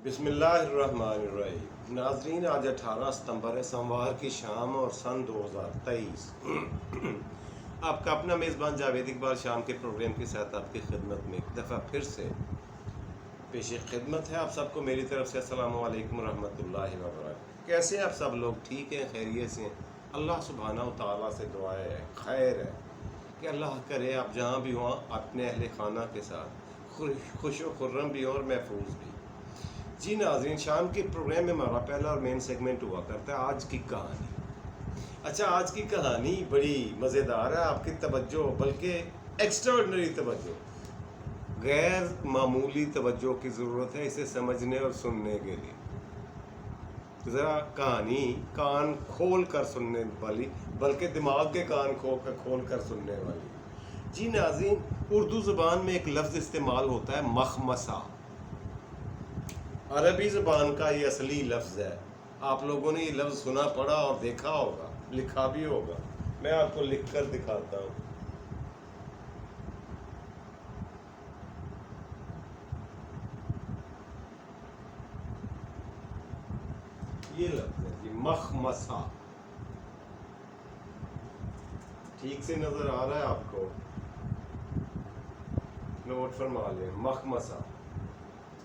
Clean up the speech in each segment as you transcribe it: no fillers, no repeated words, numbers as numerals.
بسم اللہ الرحمن الرحیم۔ ناظرین، آج 18 ستمبر ہے، سوموار کی شام اور سن 2023۔ آپ کا اپنا میزبان جاوید اقبال شام کے پروگرام کے ساتھ آپ کی خدمت میں ایک دفعہ پھر سے پیش خدمت ہے۔ آپ سب کو میری طرف سے السلام علیکم ورحمۃ اللہ وبرکاتہ۔ کیسے ہیں آپ سب لوگ؟ ٹھیک ہیں، خیریت سے ہیں؟ اللہ سبحانہ و تعالیٰ سے دعا ہے، خیر ہے کہ اللہ کرے آپ جہاں بھی ہوں اپنے اہل خانہ کے ساتھ خوش و خرم بھی ہوں اور محفوظ بھی۔ جی ناظرین، شام کے پروگرام میں ہمارا پہلا اور مین سیگمنٹ ہوا کرتا ہے آج کی کہانی۔ اچھا، آج کی کہانی بڑی مزیدار ہے، آپ کی توجہ بلکہ ایکسٹراڈنری توجہ، غیر معمولی توجہ کی ضرورت ہے اسے سمجھنے اور سننے کے لیے۔ ذرا کہانی کان کھول کر سننے والی، بلکہ دماغ کے کان کھول کر سننے والی۔ جی ناظرین، اردو زبان میں ایک لفظ استعمال ہوتا ہے مخمصہ۔ عربی زبان کا یہ اصلی لفظ ہے۔ آپ لوگوں نے یہ لفظ سنا، پڑھا اور دیکھا ہوگا، لکھا بھی ہوگا۔ میں آپ کو لکھ کر دکھاتا ہوں۔ یہ لفظ ہے جی، مخمصہ۔ ٹھیک سے نظر آ رہا ہے آپ کو؟ نوٹ فرما لیں، مخمصہ۔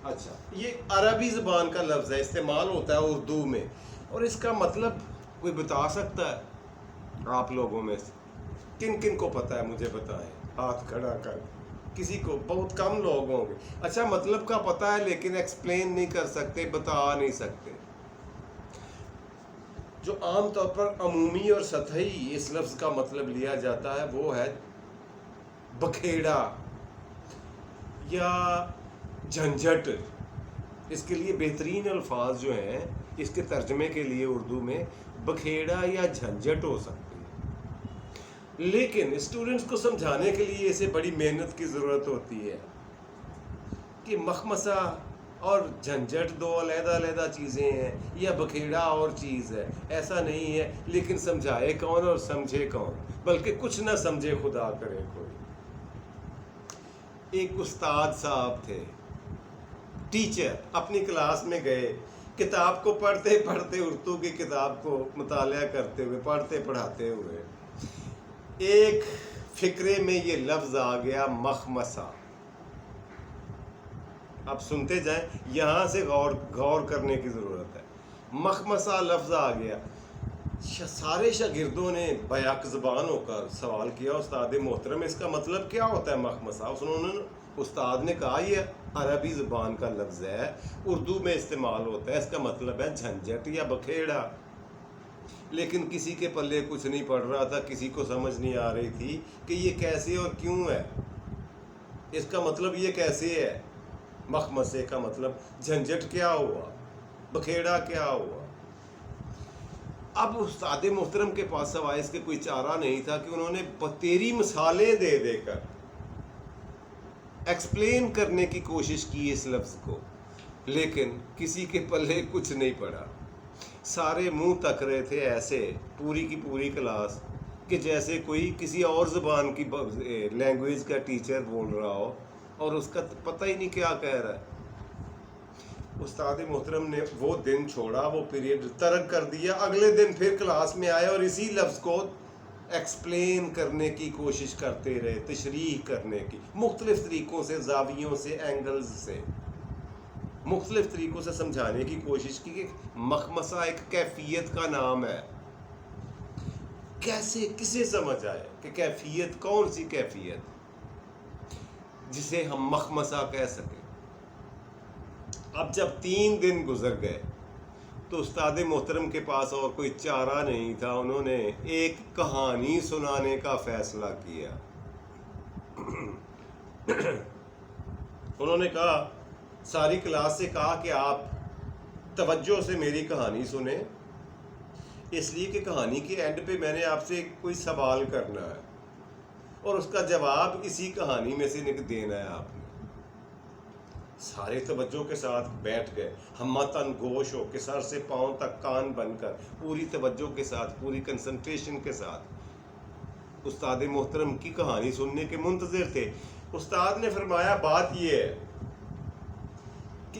اچھا، یہ عربی زبان کا لفظ ہے، استعمال ہوتا ہے اردو میں، اور اس کا مطلب کوئی بتا سکتا ہے آپ لوگوں میں سے؟ کن کن کو پتہ ہے؟ مجھے بتائیں ہاتھ کھڑا کر۔ کسی کو؟ بہت کم لوگ ہوں گے۔ اچھا، مطلب کا پتہ ہے لیکن ایکسپلین نہیں کر سکتے، بتا نہیں سکتے۔ جو عام طور پر عمومی اور سطحی اس لفظ کا مطلب لیا جاتا ہے وہ ہے بکھیڑا یا جھنجھٹ۔ اس کے لیے بہترین الفاظ جو ہیں اس کے ترجمے کے لیے اردو میں بکھیڑا یا جھنجھٹ ہو سکتی ہے، لیکن اسٹوڈنٹس کو سمجھانے کے لیے اسے بڑی محنت کی ضرورت ہوتی ہے کہ مخمصہ اور جھنجھٹ دو علیحدہ علیحدہ چیزیں ہیں یا بکھیڑا اور چیز ہے، ایسا نہیں ہے۔ لیکن سمجھائے کون اور سمجھے کون؟ بلکہ کچھ نہ سمجھے خدا کرے کوئی۔ ایک استاد صاحب تھے، ٹیچر، اپنی کلاس میں گئے، کتاب کو پڑھتے پڑھتے، اردو کی کتاب کو مطالعہ کرتے ہوئے، پڑھتے پڑھاتے ہوئے ایک فکرے میں یہ لفظ آ گیا، مخمصہ۔ اب سنتے جائیں، یہاں سے غور کرنے کی ضرورت ہے۔ مخمصہ لفظ آ گیا، سارے شاگردوں نے بیک زبان ہو کر سوال کیا، استاد محترم اس کا مطلب کیا ہوتا ہے مخمصہ؟ استاد نے کہا یہ عربی زبان کا لفظ ہے، اردو میں استعمال ہوتا ہے، اس کا مطلب ہے جھنجھٹ یا بکھیڑا۔ لیکن کسی کے پلے کچھ نہیں پڑ رہا تھا، کسی کو سمجھ نہیں آ رہی تھی کہ یہ کیسے اور کیوں ہے، اس کا مطلب یہ کیسے ہے۔ مخمصے کا مطلب جھنجھٹ کیا ہوا، بکھیڑا کیا ہوا۔ اب استاد محترم کے پاس سوائے اس کے کوئی چارہ نہیں تھا کہ انہوں نے تیری مثالیں دے دے کر ایکسپلین کرنے کی کوشش کی اس لفظ کو، لیکن کسی کے پلے کچھ نہیں پڑا۔ سارے منہ تک رہے تھے ایسے، پوری کی پوری کلاس، کہ جیسے کوئی کسی اور زبان کی لینگویج کا ٹیچر بول رہا ہو اور اس کا پتہ ہی نہیں کیا کہہ رہا ہے۔ استاد محترم نے وہ دن چھوڑا، وہ پیریڈ ترک کر دیا۔ اگلے دن پھر کلاس میں آئے اور اسی لفظ کو ایکسپلین کرنے کی کوشش کرتے رہے، تشریح کرنے کی، مختلف طریقوں سے، زاویوں سے، اینگلز سے، مختلف طریقوں سے سمجھانے کی کوشش کی کہ مخمصہ ایک کیفیت کا نام ہے۔ کیسے کسے سمجھ آئے کہ کیفیت کون سی کیفیت جسے ہم مخمصہ کہہ سکیں؟ اب جب 3 دن گزر گئے تو استاد محترم کے پاس اور کوئی چارہ نہیں تھا، انہوں نے ایک کہانی سنانے کا فیصلہ کیا۔ انہوں نے کہا، ساری کلاس سے کہا کہ آپ توجہ سے میری کہانی سنیں، اس لیے کہ کہانی کے اینڈ پہ میں نے آپ سے کوئی سوال کرنا ہے اور اس کا جواب اسی کہانی میں سے دینا ہے آپ نے۔ سارے توجہ کے ساتھ بیٹھ گئے، ہمتاً گوش ہو کے، سر سے پاؤں تک کان بن کر، پوری توجہ کے ساتھ، پوری کنسنٹریشن کے ساتھ استاد محترم کی کہانی سننے کے منتظر تھے۔ استاد نے فرمایا، بات یہ ہے کہ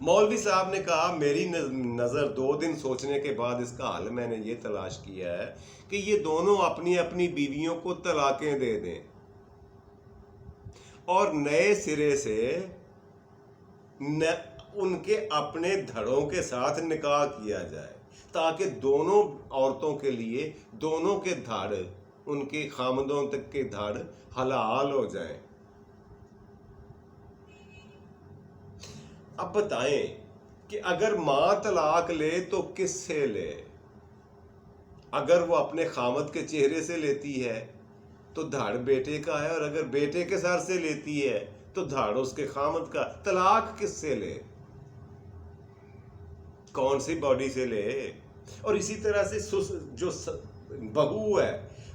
مولوی صاحب نے کہا میری نظر 2 دن سوچنے کے بعد اس کا حل میں نے یہ تلاش کیا ہے کہ یہ دونوں اپنی اپنی بیویوں کو طلاقیں دے دیں اور نئے سرے سے ان کے اپنے دھڑوں کے ساتھ نکاح کیا جائے تاکہ دونوں عورتوں کے لیے دونوں کے دھڑ ان کے خامدوں تک کے دھڑ حلال ہو جائیں۔ اب بتائیں کہ اگر ماں طلاق لے تو کس سے لے؟ اگر وہ اپنے خامد کے چہرے سے لیتی ہے تو دھڑ بیٹے کا ہے، اور اگر بیٹے کے سر سے لیتی ہے تو دھڑ اس کے خامد کا۔ طلاق کس سے لے؟ کون سی باڈی سے لے؟ اور اسی طرح سے جو بہو ہے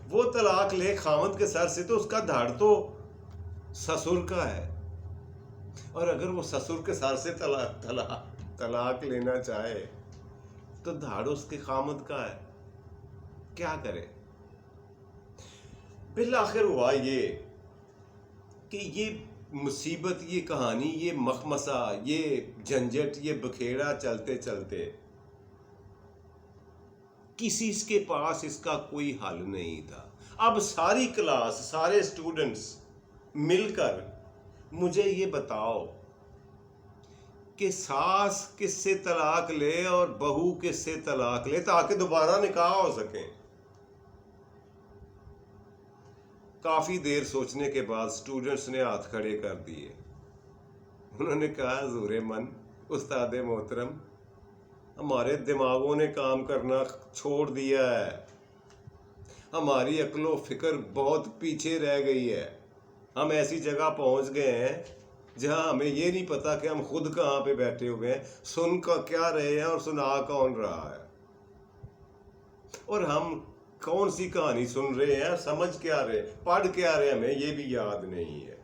وہ طلاق لے خامد کے سر سے تو اس کا دھڑ تو سسر کا ہے، اور اگر وہ سسر کے سر سے طلاق لینا چاہے تو دھڑ اس کے خامد کا ہے۔ کیا کرے؟ بالآخر ہوا یہ کہ یہ مصیبت، یہ کہانی، یہ مخمصہ، یہ جھنجٹ، یہ بکھیڑا چلتے چلتے کسی کے پاس اس کا کوئی حل نہیں تھا۔ اب ساری کلاس، سارے اسٹوڈنٹس مل کر مجھے یہ بتاؤ کہ ساس کس سے طلاق لے اور بہو کس سے طلاق لے تاکہ دوبارہ نکاح ہو سکیں۔ کافی دیر سوچنے کے بعد اسٹوڈنٹس نے ہاتھ کھڑے کر دیے۔ انہوں نے کہا حضور من، استاد محترم، ہمارے دماغوں نے کام کرنا چھوڑ دیا ہے، ہماری عقل و فکر بہت پیچھے رہ گئی ہے، ہم ایسی جگہ پہنچ گئے ہیں جہاں ہمیں یہ نہیں پتا کہ ہم خود کہاں پہ بیٹھے ہوئے ہیں، سن کا کیا رہے ہیں اور سنا کون رہا ہے، اور ہم کون سی کہانی سن رہے ہیں، سمجھ کیا رہے، پڑھ کیا رہے، ہمیں یہ بھی یاد نہیں ہے۔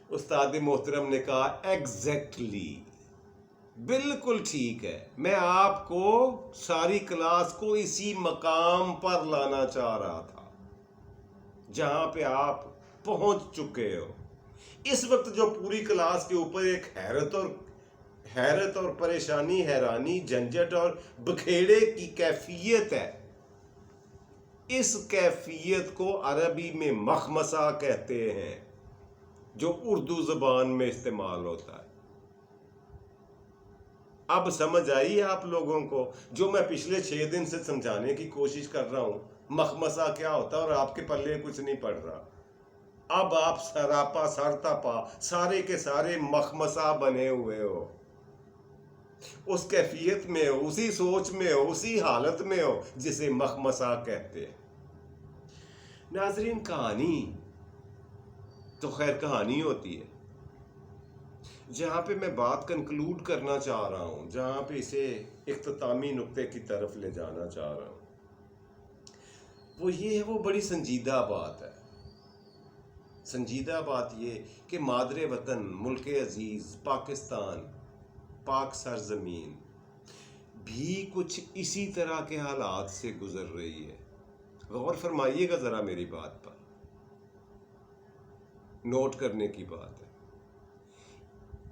استاد محترم نے کہا ایگزیکٹلی، بالکل ٹھیک ہے، میں آپ کو ساری کلاس کو اسی مقام پر لانا چاہ رہا تھا جہاں پہ آپ پہنچ چکے ہو۔ اس وقت جو پوری کلاس کے اوپر ایک حیرت اور پریشانی، حیرانی، جھنجٹ اور بکھیڑے کی کیفیت ہے، اس کیفیت کو عربی میں مخمصہ کہتے ہیں جو اردو زبان میں استعمال ہوتا ہے۔ اب سمجھ آئی آپ لوگوں کو جو میں پچھلے 6 دن سے سمجھانے کی کوشش کر رہا ہوں، مخمصہ کیا ہوتا ہے، اور آپ کے پلے کچھ نہیں پڑ رہا۔ اب آپ سراپا سرتاپا سارے کے سارے مخمصہ بنے ہوئے ہو، اس کیفیت میں ہو، اسی سوچ میں ہو، اسی حالت میں ہو جسے مخمصہ کہتے ہیں۔ ناظرین، کہانی تو خیر کہانی ہوتی ہے، جہاں پہ میں بات کنکلوڈ کرنا چاہ رہا ہوں، جہاں پہ اسے اختتامی نقطے کی طرف لے جانا چاہ رہا ہوں، وہ یہ ہے، وہ بڑی سنجیدہ بات ہے۔ سنجیدہ بات یہ کہ مادر وطن، ملک عزیز پاکستان، پاک سرزمین بھی کچھ اسی طرح کے حالات سے گزر رہی ہے۔ غور فرمائیے گا ذرا میری بات پر، نوٹ کرنے کی بات ہے۔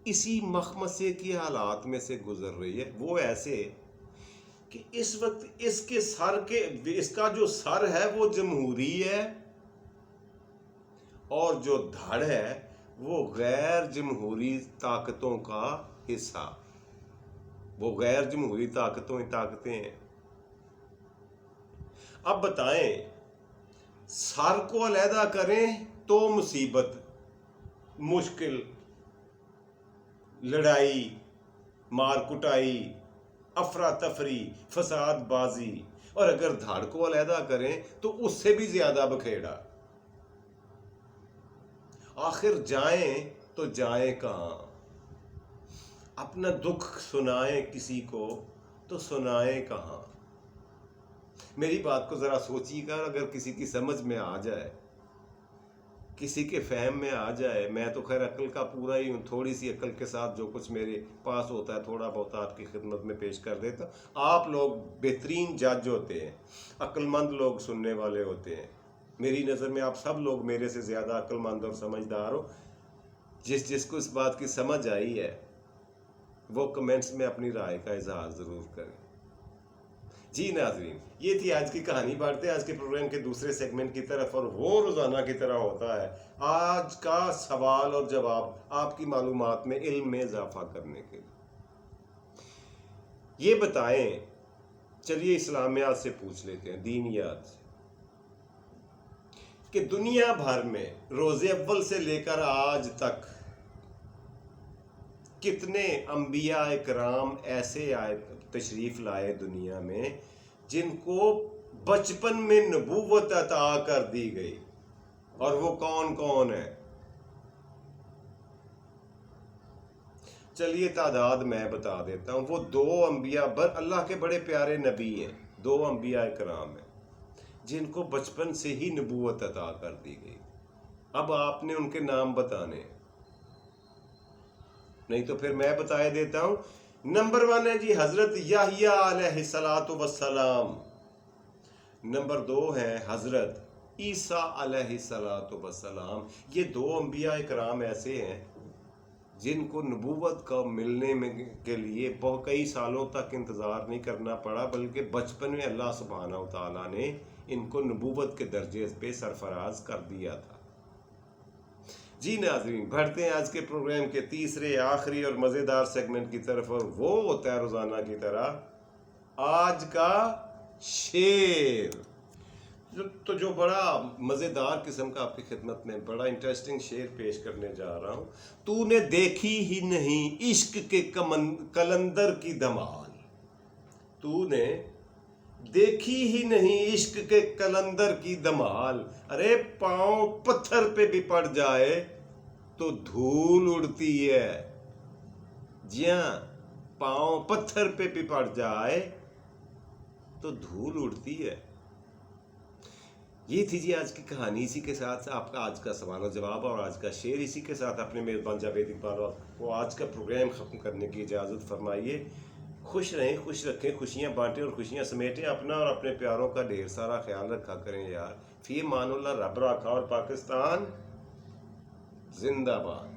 اسی مخمصے کی حالات میں سے گزر رہی ہے، وہ ایسے کہ اس وقت اس کا جو سر ہے وہ جمہوری ہے، اور جو دھڑ ہے وہ غیر جمہوری طاقتوں کا حصہ، وہ غیر جمہوری طاقتیں ہیں۔ اب بتائیں، سر کو علیحدہ کریں تو مصیبت، مشکل، لڑائی، مار کٹائی، افراتفری، فساد بازی، اور اگر دھڑ کو علیحدہ کریں تو اس سے بھی زیادہ بکھیڑا۔ آخر جائیں تو جائیں کہاں؟ اپنا دکھ سنائیں کسی کو تو سنائیں کہاں؟ میری بات کو ذرا سوچیے گا، اگر کسی کی سمجھ میں آ جائے، کسی کے فہم میں آ جائے، میں تو خیر عقل کا پورا ہی ہوں، تھوڑی سی عقل کے ساتھ جو کچھ میرے پاس ہوتا ہے تھوڑا بہت آپ کی خدمت میں پیش کر دیتا۔ آپ لوگ بہترین جج ہوتے ہیں، عقل مند لوگ سننے والے ہوتے ہیں، میری نظر میں آپ سب لوگ میرے سے زیادہ عقل مند اور سمجھدار ہو۔ جس کو اس بات کی سمجھ آئی ہے وہ کمنٹس میں اپنی رائے کا اظہار ضرور کریں۔ جی ناظرین، یہ تھی آج کی کہانی۔ بڑھتے آج کے پروگرام کے دوسرے سیگمنٹ کی طرف، اور وہ روزانہ کی طرح ہوتا ہے آج کا سوال اور جواب، آپ کی معلومات میں، علم میں اضافہ کرنے کے لیے۔ یہ بتائیں، چلیے اسلامیات سے پوچھ لیتے ہیں، دینیات سے، کہ دنیا بھر میں روز اول سے لے کر آج تک کتنے انبیاء کرام ایسے آئے، تشریف لائے دنیا میں، جن کو بچپن میں نبوت عطا کر دی گئی، اور وہ کون کون ہے؟ چلیے تعداد میں بتا دیتا ہوں۔ وہ 2 انبیاء، اللہ کے بڑے پیارے نبی ہیں، 2 انبیاء کرام ہیں جن کو بچپن سے ہی نبوت عطا کر دی گئی۔ اب آپ نے ان کے نام بتانے، نہیں تو پھر میں بتائے دیتا ہوں۔ نمبر 1 ہے جی حضرت یحییٰ علیہ السلام، نمبر 2 ہے حضرت عیسیٰ علیہ السلام۔ یہ 2 انبیاء کرام ایسے ہیں جن کو نبوت کا ملنے کے لیے بہت کئی سالوں تک انتظار نہیں کرنا پڑا، بلکہ بچپن میں اللہ سبحانہ و تعالیٰ نے ان کو نبوت کے درجے پہ سرفراز کر دیا تھا۔ جی ناظرین، بڑھتے ہیں آج کے پروگرام کے تیسرے، آخری اور مزیدار سیگمنٹ کی طرف، اور وہ ہوتا ہے روزانہ کی طرح آج کا شعر۔ تو جو بڑا مزیدار قسم کا آپ کی خدمت میں بڑا انٹرسٹنگ شعر پیش کرنے جا رہا ہوں۔ تو نے دیکھی ہی نہیں عشق کے کلندر کی دھمال، تو نے دیکھی ہی نہیں عشق کے کلندر کی دھمال، ارے پاؤں پتھر پہ بھی پڑ جائے تو دھول اڑتی ہے۔ جی ہاں، پاؤں پتھر پہ بھی پڑ جائے تو دھول اڑتی ہے۔ یہ تھی جی آج کی کہانی۔ اسی کے ساتھ آپ کا آج کا سوال و جواب اور آج کا شعر۔ اسی کے ساتھ اپنے میزبان جاوید اقبال کو آج کا پروگرام ختم کرنے کی اجازت فرمائیے۔ خوش رہیں، خوش رکھیں، خوشیاں بانٹیں اور خوشیاں سمیٹیں۔ اپنا اور اپنے پیاروں کا ڈھیر سارا خیال رکھا کریں یار۔ فی امان اللہ، رب راکھا اور پاکستان زندہ باد۔